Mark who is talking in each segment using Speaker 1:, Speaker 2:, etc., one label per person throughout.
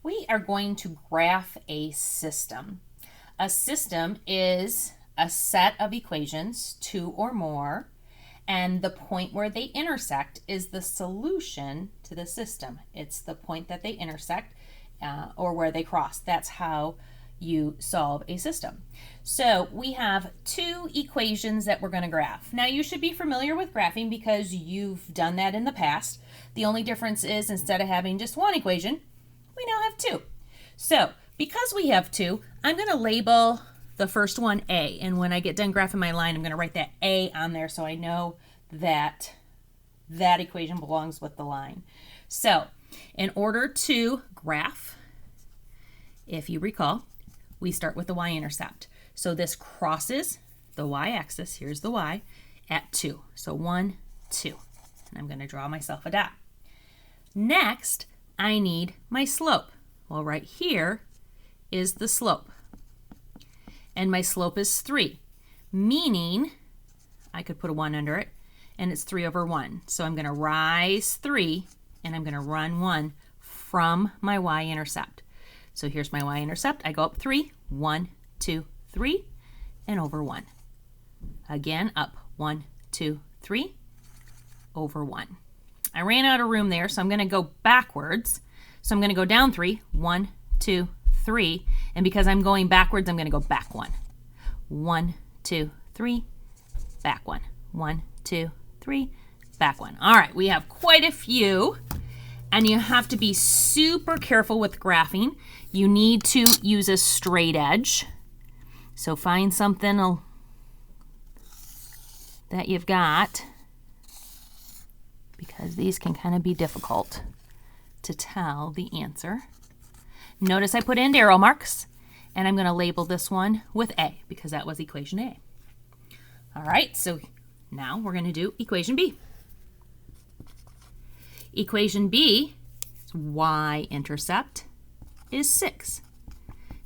Speaker 1: We are going to graph a system. A system is a set of equations, two or more, and the point where they intersect is the solution to the system. It's the point that they intersect or where they cross. That's how you solve a system. So we have two equations that we're going to graph. Now you should be familiar with graphing because you've done that in the past. The only difference is instead of having just one equation, we now have two. So because we have two, I'm going to label the first one A, and when I get done graphing my line, I'm going to write that A on there so I know that that equation belongs with the line. So in order to graph, if you recall, we start with the y-intercept. So this crosses the y-axis, here's the y, at 2. So 1, 2. And I'm going to draw myself a dot. Next, I need my slope. Well, right here is the slope. And my slope is 3, meaning I could put a 1 under it, and it's 3 over 1. So I'm going to rise 3, and I'm going to run 1 from my y-intercept. So here's my y-intercept. I go up 3, 1, 2, 3, and over 1. Again, up 1, 2, 3, over 1. I ran out of room there, so I'm going to go backwards. So I'm going to go down 3, 1, 2, 3, and because I'm going backwards, I'm going to go back 1. 1, 2, 3, back 1. 1, 2, 3, back 1. All right, we have quite a few. And you have to be super careful with graphing. You need to use a straight edge. So find something that you've got, because these can kind of be difficult to tell the answer. Notice I put in arrow marks, and I'm going to label this one with A because that was equation A. All right, so now we're going to do equation B. Equation B, y-intercept, is 6,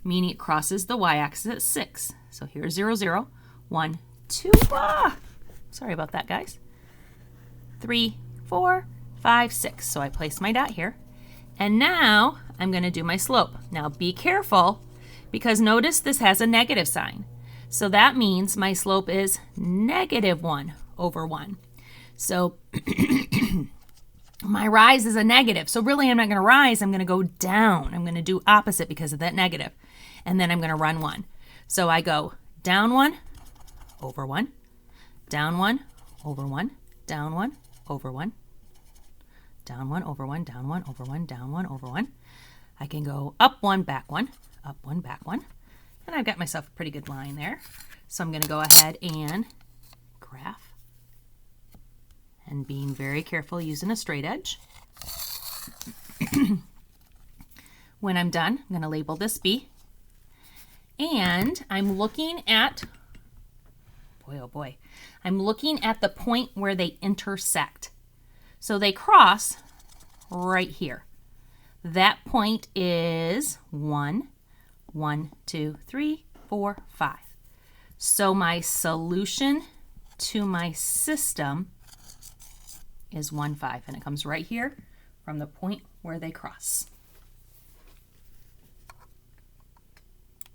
Speaker 1: meaning it crosses the y-axis at 6. So here's 0, 0, 1, 2, sorry about that, guys. 3, 4, 5, 6. So I place my dot here. And now I'm going to do my slope. Now be careful because notice this has a negative sign. So that means my slope is negative 1 over 1. So my rise is a negative. So really I'm not going to rise. I'm going to go down. I'm going to do opposite because of that negative. And then I'm going to run 1. So I go down 1, over 1, down 1, over 1, down 1, over 1, down 1, over 1, down 1, over 1, down 1, over 1. I can go up 1, back 1, up 1, back 1. And I've got myself a pretty good line there. So I'm going to go ahead and graph. And being very careful using a straight edge. When I'm done, I'm going to label this B. And I'm looking at, boy, oh boy, I'm looking at the point where they intersect. So they cross right here. That point is 1, 1, 2, 3, 4, 5. So my solution to my system is 1, 5, and it comes right here from the point where they cross.